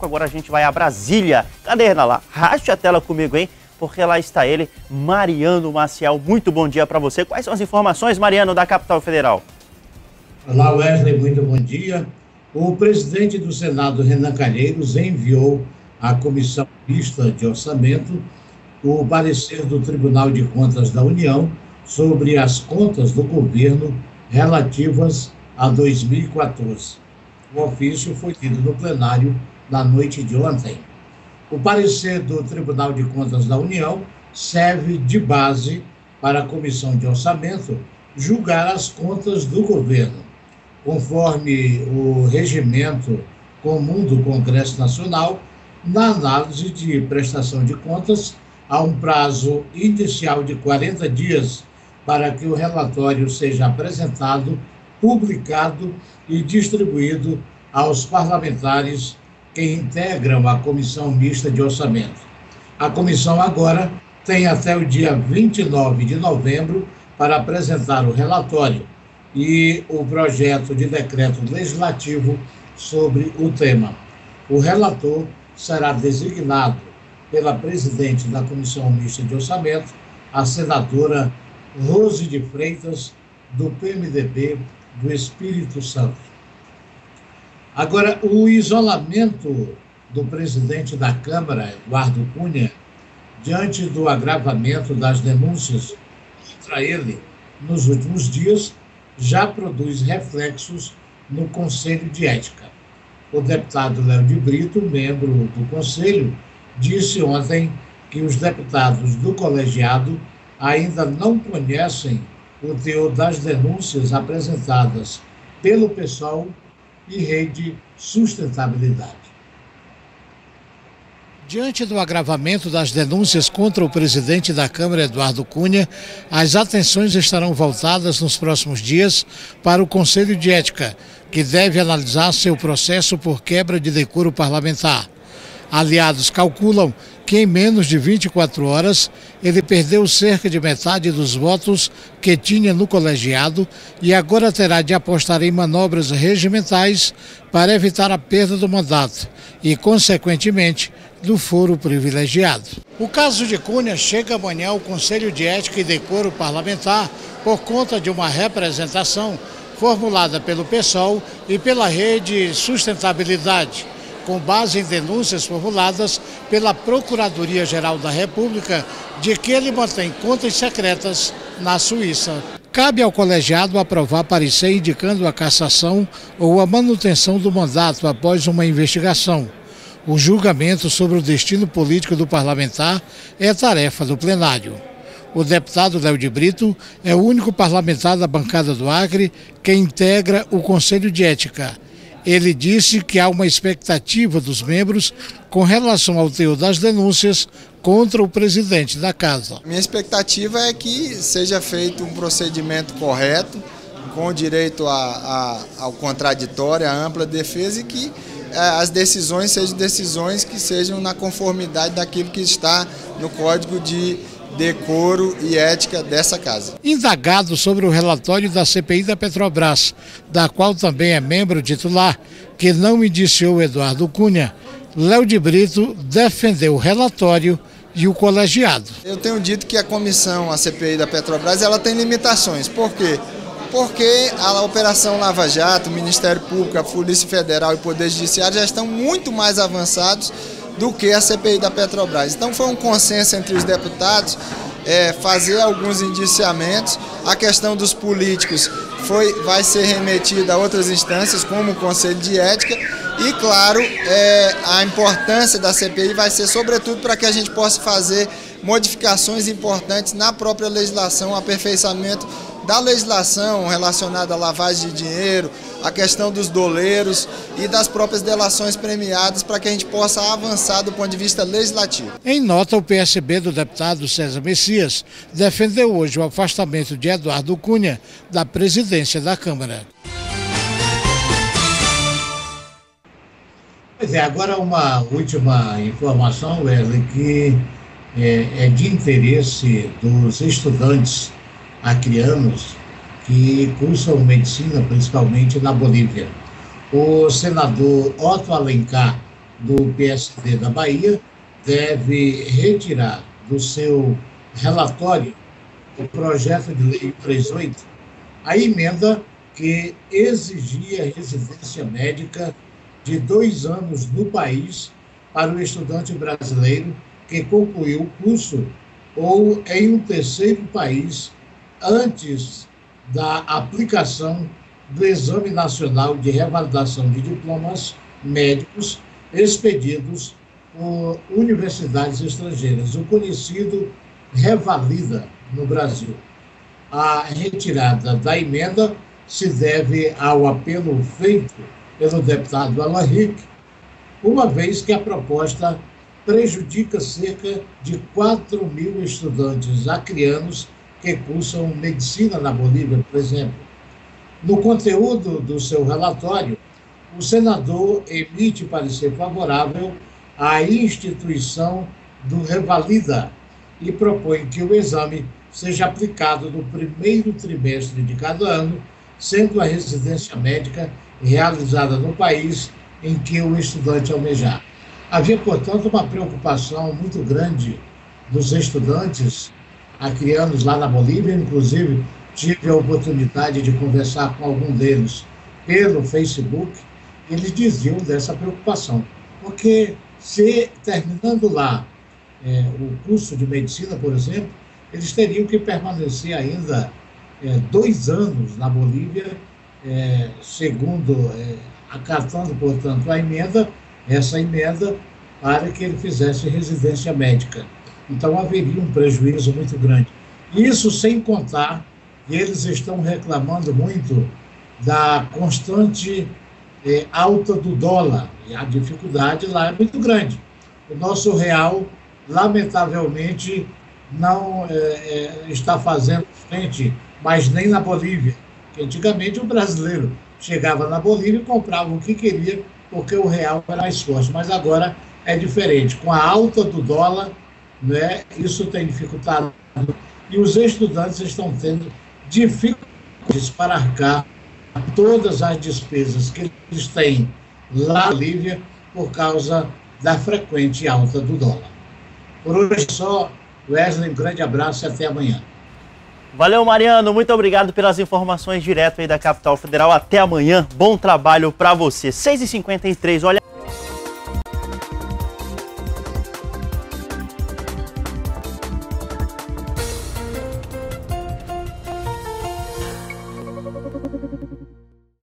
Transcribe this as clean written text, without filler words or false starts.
agora a gente vai a Brasília. Cadê Renan lá? Raste a tela comigo, hein? Porque lá está ele, Mariano Maciel. Muito bom dia para você. Quais são as informações, Mariano, da capital federal? Olá, Wesley, muito bom dia. O presidente do Senado, Renan Calheiros, enviou à Comissão Mista de Orçamento o parecer do Tribunal de Contas da União sobre as contas do governo relativas a 2014. O ofício foi lido no plenário na noite de ontem. O parecer do Tribunal de Contas da União serve de base para a Comissão de Orçamento julgar as contas do governo. Conforme o regimento comum do Congresso Nacional, na análise de prestação de contas, há um prazo inicial de 40 dias para que o relatório seja apresentado, publicado e distribuído aos parlamentares que integram a Comissão Mista de Orçamento. A comissão agora tem até o dia 29 de novembro para apresentar o relatório e o projeto de decreto legislativo sobre o tema. O relator será designado pela presidente da Comissão Mista de Orçamento, a senadora Rose de Freitas, do PMDB do Espírito Santo. Agora, o isolamento do presidente da Câmara, Eduardo Cunha, diante do agravamento das denúncias contra ele nos últimos dias, já produz reflexos no Conselho de Ética. O deputado Léo de Brito, membro do Conselho, disse ontem que os deputados do colegiado ainda não conhecem o teor das denúncias apresentadas pelo PSOL e Rede Sustentabilidade. Diante do agravamento das denúncias contra o presidente da Câmara, Eduardo Cunha, as atenções estarão voltadas nos próximos dias para o Conselho de Ética, que deve analisar seu processo por quebra de decoro parlamentar. Aliados calculam que em menos de 24 horas ele perdeu cerca de metade dos votos que tinha no colegiado e agora terá de apostar em manobras regimentais para evitar a perda do mandato e, consequentemente, do foro privilegiado. O caso de Cunha chega amanhã ao Conselho de Ética e Decoro Parlamentar por conta de uma representação formulada pelo PSOL e pela Rede Sustentabilidade, com base em denúncias formuladas pela Procuradoria-Geral da República de que ele mantém contas secretas na Suíça. Cabe ao colegiado aprovar parecer indicando a cassação ou a manutenção do mandato após uma investigação. O julgamento sobre o destino político do parlamentar é tarefa do plenário. O deputado Léo de Brito é o único parlamentar da bancada do Acre que integra o Conselho de Ética. Ele disse que há uma expectativa dos membros com relação ao teor das denúncias contra o presidente da casa. Minha expectativa é que seja feito um procedimento correto, com direito ao contraditório, à ampla defesa e que as decisões sejam decisões que sejam na conformidade daquilo que está no Código de Decoro e Ética dessa casa. Indagado sobre o relatório da CPI da Petrobras, da qual também é membro titular, que não indiciou Eduardo Cunha, Léo de Brito defendeu o relatório e o colegiado. Eu tenho dito que a comissão, a CPI da Petrobras, ela tem limitações. Por quê? Porque a Operação Lava Jato, o Ministério Público, a Polícia Federal e o Poder Judiciário já estão muito mais avançados do que a CPI da Petrobras. Então foi um consenso entre os deputados fazer alguns indiciamentos. A questão dos políticos vai ser remetida a outras instâncias, como o Conselho de Ética. E, claro, a importância da CPI vai ser, sobretudo, para que a gente possa fazer modificações importantes na própria legislação, aperfeiçoamento da legislação relacionada à lavagem de dinheiro, a questão dos doleiros e das próprias delações premiadas para que a gente possa avançar do ponto de vista legislativo. Em nota, o PSB do deputado César Messias defendeu hoje o afastamento de Eduardo Cunha da presidência da Câmara. Pois é, agora uma última informação, Wesley, que é de interesse dos estudantes acreanos que cursam medicina, principalmente na Bolívia. O senador Otto Alencar, do PSD da Bahia deve retirar do seu relatório o projeto de lei 38, a emenda que exigia residência médica de 2 anos no país para o estudante brasileiro que concluiu o curso ou em um terceiro país antes da aplicação do Exame Nacional de Revalidação de Diplomas Médicos expedidos por universidades estrangeiras, o conhecido Revalida no Brasil. A retirada da emenda se deve ao apelo feito pelo deputado Alan Rick, uma vez que a proposta prejudica cerca de 4.000 estudantes acreanos que cursam medicina na Bolívia, por exemplo. No conteúdo do seu relatório, o senador emite parecer favorável à instituição do Revalida e propõe que o exame seja aplicado no primeiro trimestre de cada ano, sendo a residência médica realizada no país em que o estudante almejar. Havia, portanto, uma preocupação muito grande dos estudantes acreanos lá na Bolívia, inclusive tive a oportunidade de conversar com algum deles pelo Facebook, eles diziam dessa preocupação, porque se terminando lá o curso de medicina, por exemplo, eles teriam que permanecer ainda 2 anos na Bolívia, segundo, acatando, portanto, essa emenda, para que ele fizesse residência médica. Então, haveria um prejuízo muito grande. Isso sem contar que eles estão reclamando muito da constante alta do dólar, e a dificuldade lá é muito grande. O nosso real, lamentavelmente, não está fazendo frente, mas nem na Bolívia, que antigamente o brasileiro chegava na Bolívia e comprava o que queria, porque o real era mais forte, mas agora é diferente. Com a alta do dólar, né, isso tem dificultado, e os estudantes estão tendo dificuldades para arcar todas as despesas que eles têm lá na Bolívia por causa da frequente alta do dólar. Por hoje é só. Wesley, um grande abraço e até amanhã. Valeu, Mariano. Muito obrigado pelas informações direto aí da Capital Federal. Até amanhã. Bom trabalho para você. 6h53, olha.